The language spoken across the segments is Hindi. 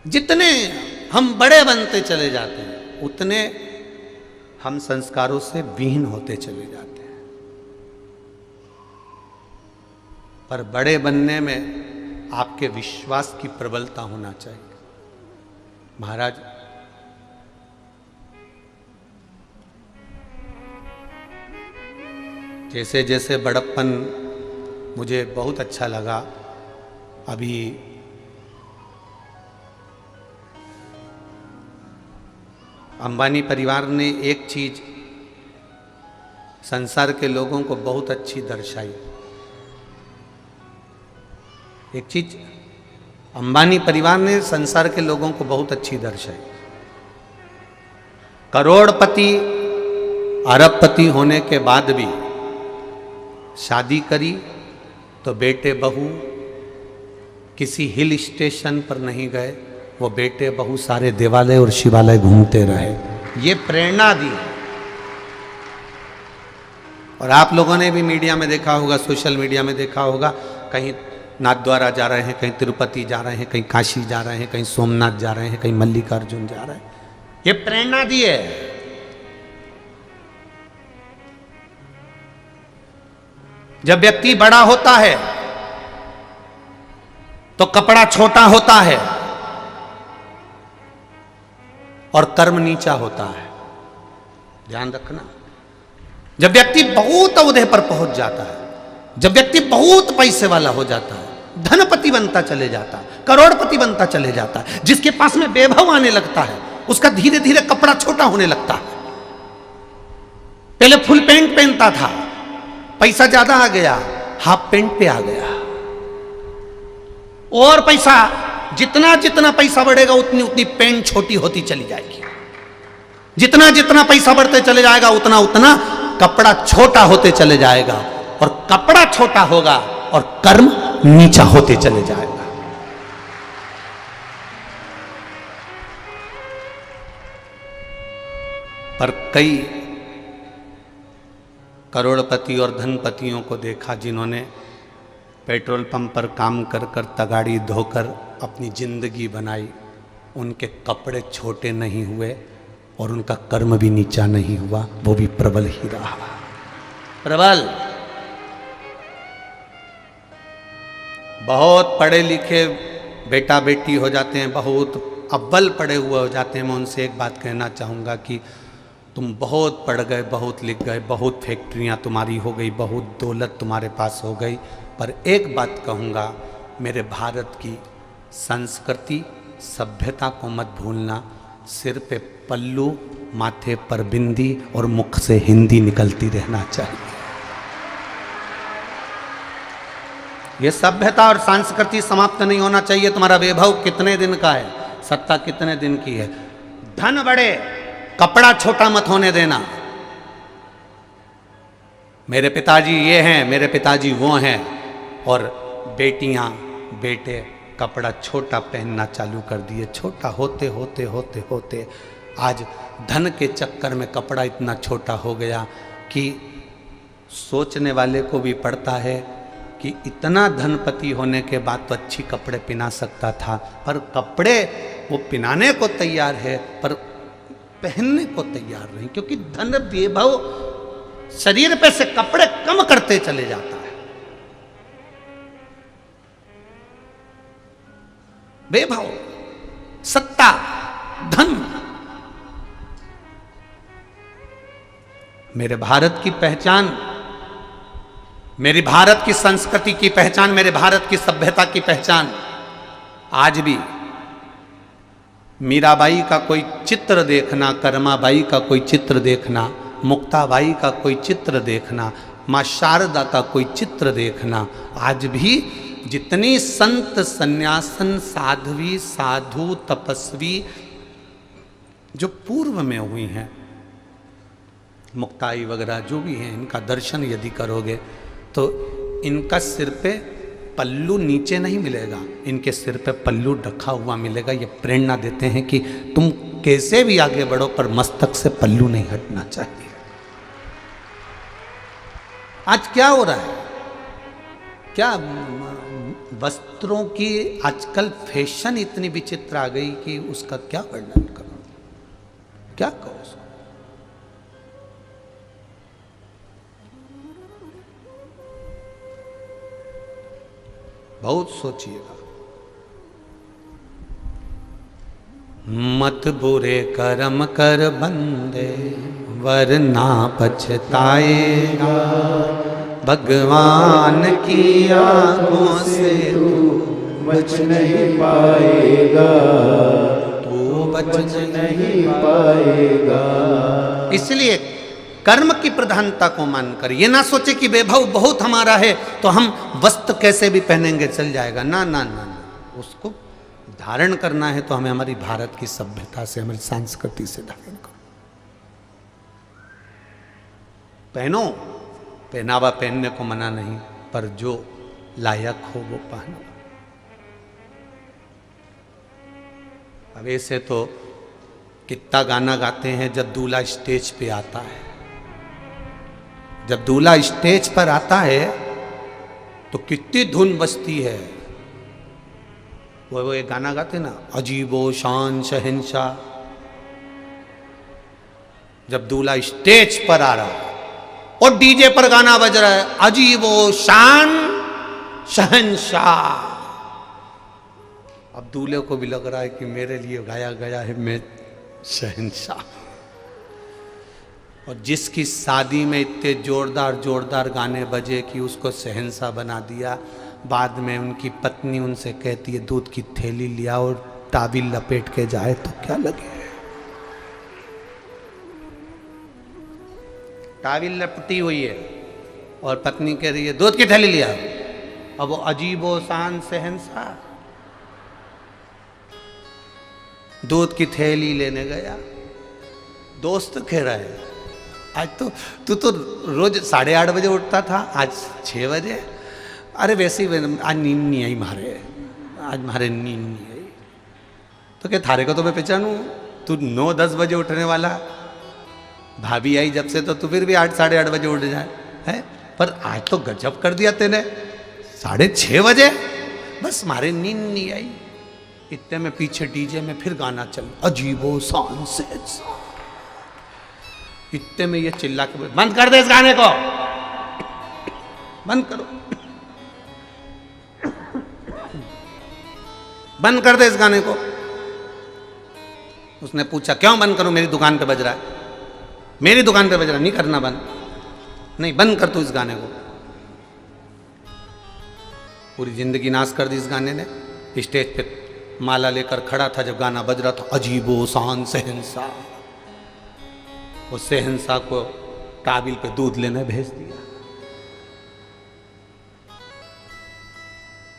जितने हम बड़े बनते चले जाते हैं उतने हम संस्कारों से विहीन होते चले जाते हैं। पर बड़े बनने में आपके विश्वास की प्रबलता होना चाहिए। महाराज, जैसे जैसे बड़प्पन मुझे बहुत अच्छा लगा। अभी अंबानी परिवार ने एक चीज संसार के लोगों को बहुत अच्छी दर्शाई। एक चीज अंबानी परिवार ने संसार के लोगों को बहुत अच्छी दर्शाई। करोड़पति अरबपति होने के बाद भी शादी करी तो बेटे बहू किसी हिल स्टेशन पर नहीं गए, वो बेटे बहू सारे देवालय और शिवालय घूमते रहे। ये प्रेरणा दी। और आप लोगों ने भी मीडिया में देखा होगा, सोशल मीडिया में देखा होगा, कहीं नाथद्वारा जा रहे हैं, कहीं तिरुपति जा रहे हैं, कहीं काशी जा रहे हैं, कहीं सोमनाथ जा रहे हैं, कहीं मल्लिकार्जुन जा रहे हैं। ये प्रेरणा दी है। जब व्यक्ति बड़ा होता है तो कपड़ा छोटा होता है और कर्म नीचा होता है। ध्यान रखना। जब व्यक्ति बहुत ओहदे पर पहुंच जाता है, जब व्यक्ति बहुत पैसे वाला हो जाता है, धनपति बनता चले जाता है, करोड़पति बनता चले जाता है, जिसके पास में वैभव आने लगता है, उसका धीरे धीरे कपड़ा छोटा होने लगता है। पहले फुल पैंट पहनता था, पैसा ज्यादा आ गया, हाफ पैंट पे आ गया। और पैसा, जितना जितना पैसा बढ़ेगा उतनी उतनी पैंट छोटी होती चली जाएगी। जितना जितना पैसा बढ़ते चले जाएगा उतना उतना कपड़ा छोटा होते चले जाएगा। और कपड़ा छोटा होगा और कर्म नीचा होते चले जाएगा। पर कई करोड़पति और धनपतियों को देखा जिन्होंने पेट्रोल पंप पर काम कर कर तगाड़ी धोकर अपनी जिंदगी बनाई। उनके कपड़े छोटे नहीं हुए और उनका कर्म भी नीचा नहीं हुआ, वो भी प्रबल ही रहा। प्रबल। बहुत पढ़े लिखे बेटा बेटी हो जाते हैं, बहुत अव्वल पढ़े हुए हो जाते हैं। मैं उनसे एक बात कहना चाहूँगा कि तुम बहुत पढ़ गए, बहुत लिख गए, बहुत फैक्ट्रियाँ तुम्हारी हो गई, बहुत दौलत तुम्हारे पास हो गई, पर एक बात कहूँगा, मेरे भारत की संस्कृति सभ्यता को मत भूलना। सिर पे पल्लू, माथे पर बिंदी और मुख से हिंदी निकलती रहना चाहिए। ये सभ्यता और संस्कृति समाप्त नहीं होना चाहिए। तुम्हारा वैभव कितने दिन का है, सत्ता कितने दिन की है, धन बढ़े, कपड़ा छोटा मत होने देना। मेरे पिताजी ये हैं, मेरे पिताजी वो हैं, और बेटियां बेटे कपड़ा छोटा पहनना चालू कर दिए। छोटा होते होते होते होते आज धन के चक्कर में कपड़ा इतना छोटा हो गया कि सोचने वाले को भी पड़ता है कि इतना धनपति होने के बाद तो अच्छी कपड़े पहना सकता था, पर कपड़े वो पहनाने को तैयार है पर पहनने को तैयार नहीं, क्योंकि धन वैभव शरीर पे से कपड़े कम करते चले जाता है। वैभव, सत्ता, धन। मेरे भारत की पहचान, मेरी भारत की संस्कृति की पहचान, मेरे भारत की सभ्यता की पहचान आज भी मीराबाई का कोई चित्र देखना, कर्माबाई का कोई चित्र देखना, मुक्ताबाई का कोई चित्र देखना, माँ शारदा का कोई चित्र देखना, आज भी जितनी संत सन्यासन साध्वी साधु तपस्वी जो पूर्व में हुई हैं, मुक्ताई वगैरह जो भी हैं, इनका दर्शन यदि करोगे तो इनका सिर पे पल्लू नीचे नहीं मिलेगा, इनके सिर पे पल्लू ढका हुआ मिलेगा। ये प्रेरणा देते हैं कि तुम कैसे भी आगे बढ़ो पर मस्तक से पल्लू नहीं हटना चाहिए। आज क्या हो रहा है, क्या वस्त्रों की आजकल फैशन इतनी विचित्र आ गई कि उसका क्या वर्णन करो, क्या कहो उसको। बहुत सोचिएगा। मत बुरे कर्म कर बंदे वरना पछताएगा, भगवान की आंखों से तू बच नहीं पाएगा, तू बच नहीं पाएगा। इसलिए कर्म की प्रधानता को मानकर ये ना सोचे कि वैभव बहुत हमारा है तो हम वस्त्र कैसे भी पहनेंगे चल जाएगा। ना ना ना ना, उसको धारण करना है तो हमें हमारी भारत की सभ्यता से, हमारी संस्कृति से धारण करो। पहनो, पहनावा पहनने को मना नहीं, पर जो लायक हो वो पहनो। अब ऐसे तो कितना गाना गाते हैं जब दूल्हा स्टेज पे आता है। जब दूल्हा स्टेज पर आता है तो कितनी धुन बजती है। वो एक गाना गाते ना, अजीबो शान शहंशाह। जब दूल्हा स्टेज पर आ रहा है और डीजे पर गाना बज रहा है, अजीबो शान शहंशाह। अब दूल्हे को भी लग रहा है कि मेरे लिए गाया गया है, मैं शहंशाह। और जिसकी शादी में इतने जोरदार जोरदार गाने बजे कि उसको शहंशाह बना दिया, बाद में उनकी पत्नी उनसे कहती है दूध की थैली लिया और ताबील लपेट के जाए तो क्या लगे। ताबील लपटी हुई है और पत्नी कह रही है दूध की थैली लिया। अब वो अजीबो शान शहंशाह दूध की थैली लेने गया। दोस्त कह रहा है आज तो तू तो रोज 8:30 बजे उठता था, आज 6 बजे। अरे वैसे ही आज नींद नहीं आई मारे, आज मारे नींद नहीं आई। तो क्या थारे को तो मैं पहचानूं, तू 9-10 बजे उठने वाला। भाभी आई जब से तो तू फिर भी 8 साढ़े 8 बजे उठ जाए है, पर आज तो गजब कर दिया तेने, 6:30 बजे। बस मारे नींद नहीं आई। इतने में पीछे डीजे में फिर गाना चल, अजीबो शान से। इतने में ये चिल्ला के बंद कर दे इस गाने को, बंद करो, बंद कर दे इस गाने को। उसने पूछा क्यों बंद करूं, मेरी दुकान पे बज रहा है, मेरी दुकान पे बज रहा है, नहीं करना बंद, नहीं बंद कर तू इस गाने को। पूरी जिंदगी नाश कर दी इस गाने ने। स्टेज पे माला लेकर खड़ा था जब गाना बज रहा था, अजीबो शान शहंशाह। उस शहंशाह को ताबील पे दूध लेने भेज दिया।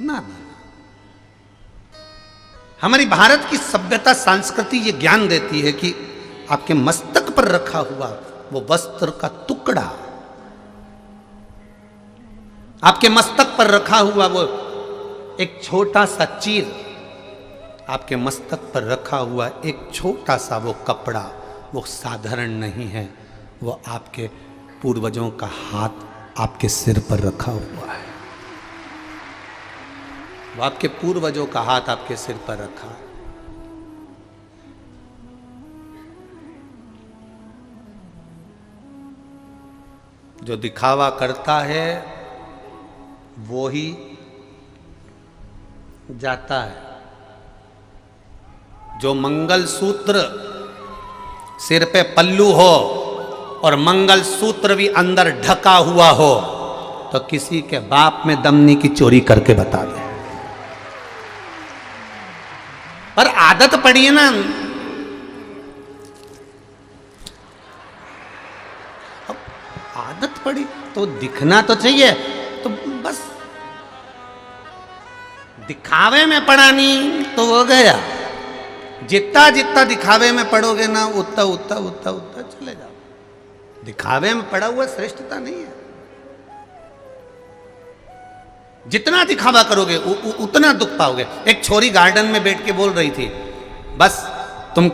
ना ना, हमारी भारत की सभ्यता संस्कृति ये ज्ञान देती है कि आपके मस्तक पर रखा हुआ वो वस्त्र का टुकड़ा, आपके मस्तक पर रखा हुआ वो एक छोटा सा चीर, आपके मस्तक पर रखा हुआ एक छोटा सा वो कपड़ा, वो साधारण नहीं है, वो आपके पूर्वजों का हाथ आपके सिर पर रखा हुआ है। वो आपके पूर्वजों का हाथ आपके सिर पर रखा है। जो दिखावा करता है वो ही जाता है। जो मंगल सूत्र सिर पे पल्लू हो और मंगल सूत्र भी अंदर ढका हुआ हो तो किसी के बाप में दमनी की चोरी करके बता दे। पर आदत पड़ी है ना, अब आदत पड़ी तो दिखना तो चाहिए, तो बस दिखावे में पड़ा नहीं तो हो गया। जितना जितना दिखावे में पड़ोगे ना उतना उतना उतना उतना चले जाओ। दिखावे में पड़ा हुआ श्रेष्ठता नहीं है। जितना दिखावा करोगे उतना दुख पाओगे। एक छोरी गार्डन में बैठ के बोल रही थी, बस